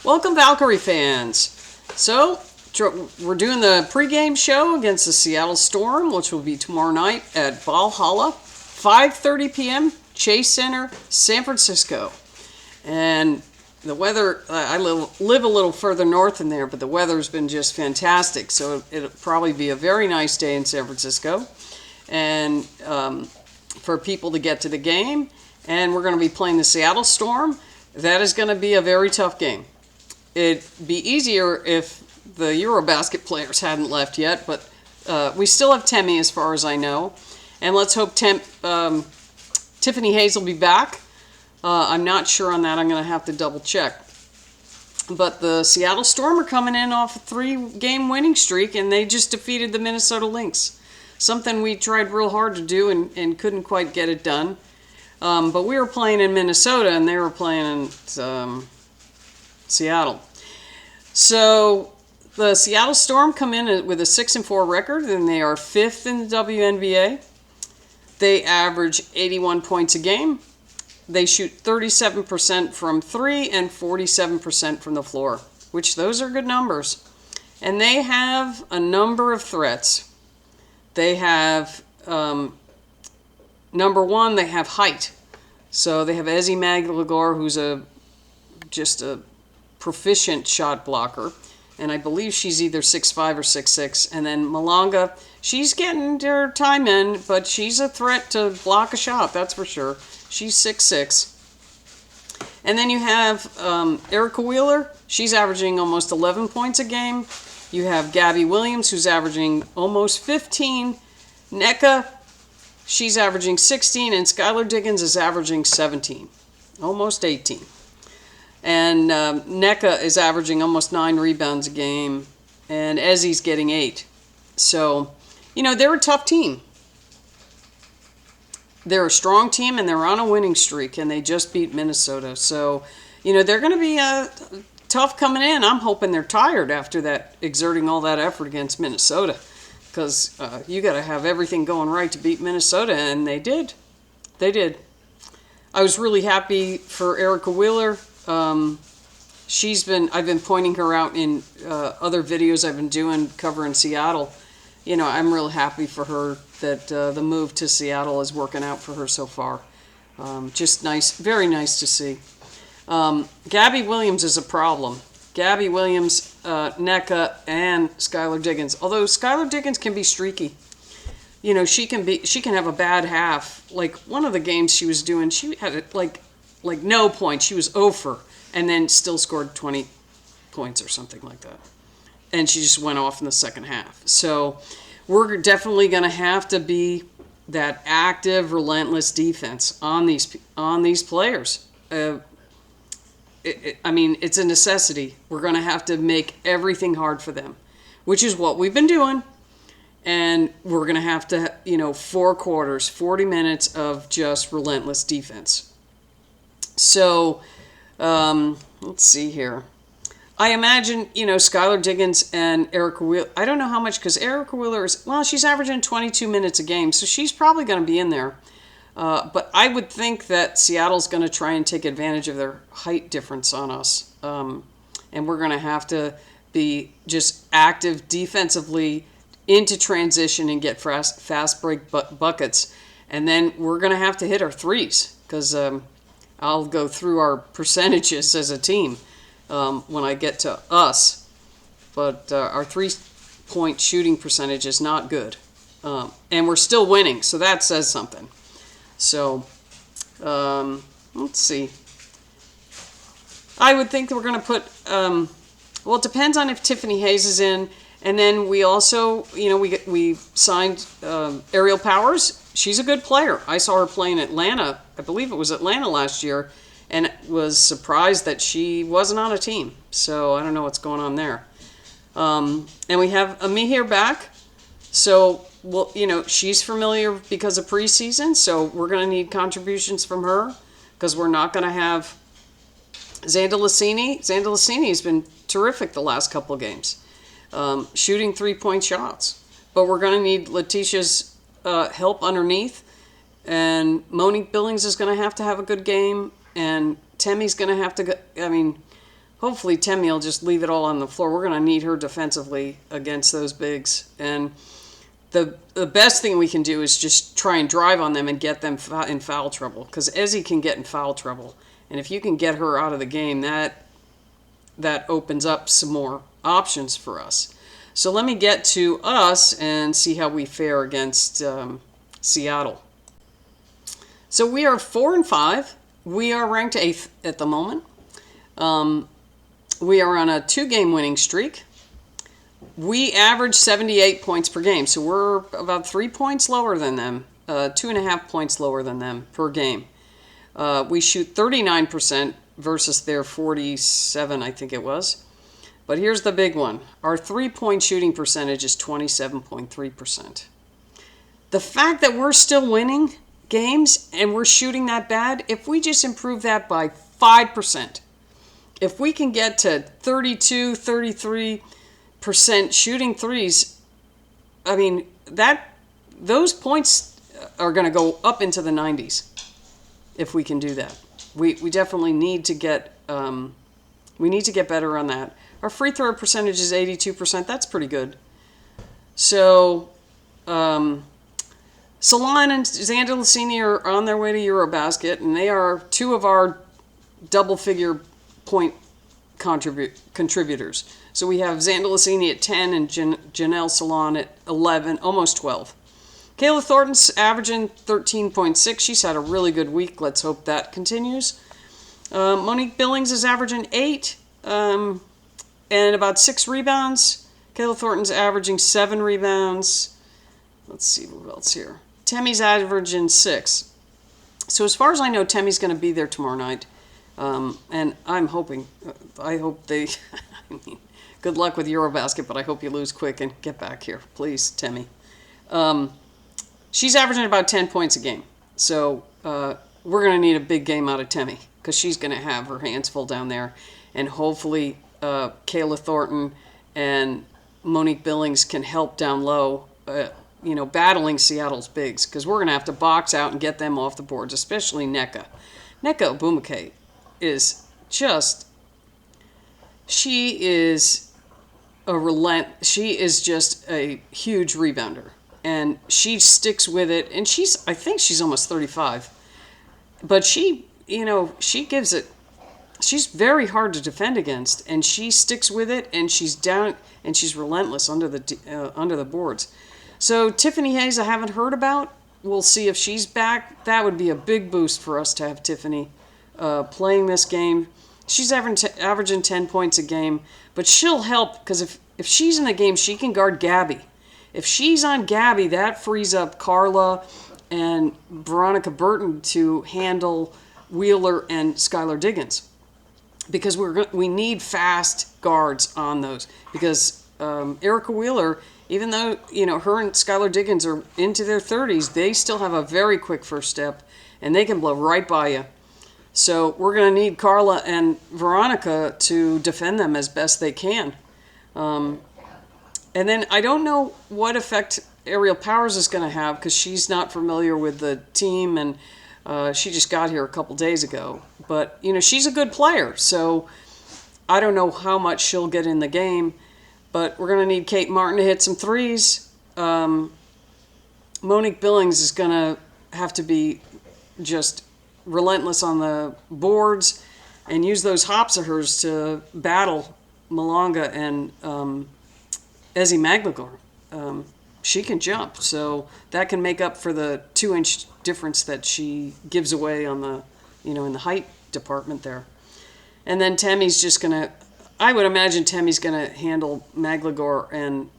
Welcome, Valkyrie fans. So, we're doing the pregame show against the Seattle Storm, which will be tomorrow night at Ballhalla, 5:30 p.m., Chase Center, San Francisco. And the weather, I live a little further north than there, but the weather's been just fantastic. So it'll probably be a very nice day in San Francisco, and for people to get to the game. And we're going to be playing the Seattle Storm. That is going to be a very tough game. It'd be easier if the Eurobasket players hadn't left yet, but we still have Temi as far as I know. And let's hope Tiffany Hayes will be back. I'm not sure on that. I'm going to have to double check. But the Seattle Storm are coming in off a 3-game winning streak, and they just defeated the Minnesota Lynx. Something we tried real hard to do and couldn't quite get it done. But we were playing in Minnesota, and they were playing in Seattle. So the Seattle Storm come in with a 6-4 record, and they are 5th in the WNBA. They average 81 points a game. They shoot 37% from 3 and 47% from the floor, which those are good numbers. And they have a number of threats. They have, number one, they have height. So they have Ezi Maglagor, who's just a proficient shot blocker. And I believe she's either 6'5" or 6'6". And then Malanga, she's getting her time in, but she's a threat to block a shot, that's for sure. She's 6'6". And then you have Erica Wheeler. She's averaging almost 11 points a game. You have Gabby Williams, who's averaging almost 15. NECA, she's averaging 16. And Skylar Diggins is averaging 17. Almost 18. And NECA is averaging almost 9 rebounds a game. And Ezi's getting 8. So, they're a tough team. They're a strong team, and they're on a winning streak, and they just beat Minnesota. So, they're going to be tough coming in. I'm hoping they're tired after that, exerting all that effort against Minnesota, because you got to have everything going right to beat Minnesota, and they did. They did. I was really happy for Erica Wheeler. I've been pointing her out in other videos I've been doing covering Seattle. I'm real happy for her that the move to Seattle is working out for her so far. Just nice, very nice to see. Gabby Williams is a problem. Gabby Williams, NECA, and Skylar Diggins. Although Skylar Diggins can be streaky. She can have a bad half. Like one of the games she was doing, she had like no points. She was 0 for, and then still scored 20 points or something like that. And she just went off in the second half. So we're definitely going to have to be that active, relentless defense on these players. It's a necessity. We're going to have to make everything hard for them, which is what we've been doing. And we're going to have to, 4 quarters, 40 minutes of just relentless defense. So, let's see here. I imagine, Skylar Diggins and Erica Wheeler. I don't know how much, because Erica Wheeler she's averaging 22 minutes a game, so she's probably going to be in there. But I would think that Seattle's going to try and take advantage of their height difference on us. And we're going to have to be just active defensively into transition and get fast break buckets. And then we're going to have to hit our threes, because I'll go through our percentages as a team when I get to us. But our 3-point shooting percentage is not good. And we're still winning, so that says something. So, let's see. I would think that we're going to put, it depends on if Tiffany Hayes is in. And then we also, we signed Ariel Powers. She's a good player. I saw her play in Atlanta. I believe it was Atlanta last year, and was surprised that she wasn't on a team. So I don't know what's going on there. And we have Amihir back. So, she's familiar because of preseason. So we're going to need contributions from her, because we're not going to have Xanda Lassini. Xanda Lassini has been terrific the last couple of games, shooting 3-point shots. But we're going to need Letitia's help underneath. And Monique Billings is going to have a good game. And Temi's going to have to go. hopefully Temi will just leave it all on the floor. We're going to need her defensively against those bigs. And the best thing we can do is just try and drive on them and get them in foul trouble. Because Ezzy can get in foul trouble. And if you can get her out of the game, that opens up some more options for us. So let me get to us and see how we fare against Seattle. So we are 4-5. We are ranked 8th at the moment. We are on a 2-game winning streak. We average 78 points per game, so we're about 3 points lower than them, 2.5 points lower than them per game. We shoot 39% versus their 47, I think it was. But here's the big one. Our 3-point shooting percentage is 27.3%. The fact that we're still winning games and we're shooting that bad, if we just improve that by 5%, if we can get to 32, 33% shooting threes, I mean, those points are going to go up into the 90s if we can do that. We definitely need to get better on that. Our free throw percentage is 82%. That's pretty good. So Salon and Xander Lassini are on their way to Eurobasket, and they are 2 of our double-figure point contributors. So we have Xander Lassini at 10 and Janelle Salon at 11, almost 12. Kayla Thornton's averaging 13.6. She's had a really good week. Let's hope that continues. Monique Billings is averaging 8 and about 6 rebounds. Kayla Thornton's averaging 7 rebounds. Let's see who else here. Temi's averaging 6. So as far as I know, Temi's going to be there tomorrow night. And I'm hoping, I hope they, I mean, good luck with Eurobasket, but I hope you lose quick and get back here. Please, Temi. She's averaging about 10 points a game. So we're going to need a big game out of Temi because she's going to have her hands full down there. And hopefully Kayla Thornton and Monique Billings can help down low, battling Seattle's bigs, because we're going to have to box out and get them off the boards, especially Nneka. Nneka Ogwumike is just, she is just a huge rebounder, and she sticks with it, and I think she's almost 35, but she gives it, she's very hard to defend against, and she sticks with it, and she's down, and she's relentless under the boards. So Tiffany Hayes I haven't heard about. We'll see if she's back. That would be a big boost for us to have Tiffany playing this game. She's averaging 10 points a game, but she'll help because if she's in the game, she can guard Gabby. If she's on Gabby, that frees up Carla and Veronica Burton to handle Wheeler and Skylar Diggins, because we need fast guards on those, because Erica Wheeler, even though her and Skylar Diggins are into their 30s, they still have a very quick first step, and they can blow right by you. So we're going to need Carla and Veronica to defend them as best they can. And then I don't know what effect Ariel Powers is going to have, because she's not familiar with the team, and she just got here a couple days ago. But, she's a good player, so I don't know how much she'll get in the game. But we're going to need Kate Martin to hit some threes. Monique Billings is going to have to be just relentless on the boards and use those hops of hers to battle Malonga and Ezzy Maglagor. She can jump, so that can make up for the 2-inch difference that she gives away on the, in the height department there. And then Temi's just going to, I would imagine Temi's going to handle Maglagor and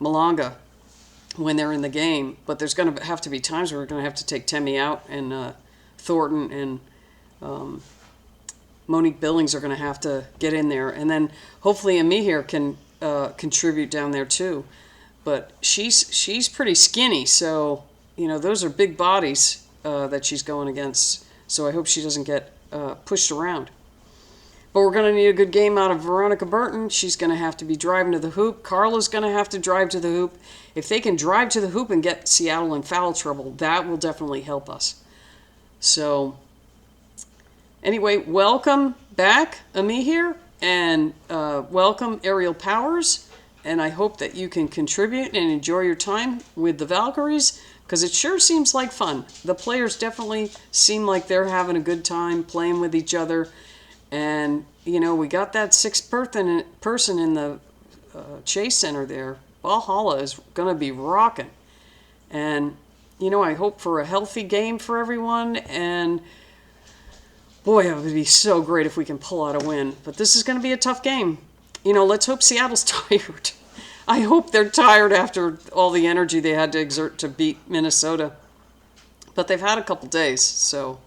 Malonga when they're in the game. But there's going to have to be times where we're going to have to take Temi out, and Thornton and Monique Billings are going to have to get in there. And then hopefully Amihir can contribute down there too. But she's pretty skinny, so, those are big bodies that she's going against. So I hope she doesn't get pushed around. But we're going to need a good game out of Veronica Burton. She's going to have to be driving to the hoop. Carla's going to have to drive to the hoop. If they can drive to the hoop and get Seattle in foul trouble, that will definitely help us. So Anyway, welcome back, Ami here, and welcome Aerial Powers. And I hope that you can contribute and enjoy your time with the Valkyries, because it sure seems like fun. The players definitely seem like they're having a good time playing with each other. And, you know, we got that sixth person in the Chase Center there. Ballhalla is going to be rocking. And, you know, I hope for a healthy game for everyone. And, boy, it would be so great if we can pull out a win. But this is going to be a tough game. You know, let's hope Seattle's tired. I hope they're tired after all the energy they had to exert to beat Minnesota. But they've had a couple days, so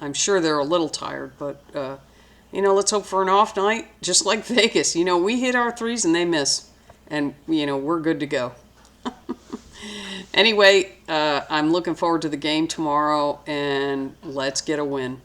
I'm sure they're a little tired. But, you know, let's hope for an off night, just like Vegas. You know, we hit our threes and they miss. And, you know, we're good to go. Anyway, I'm looking forward to the game tomorrow, and let's get a win.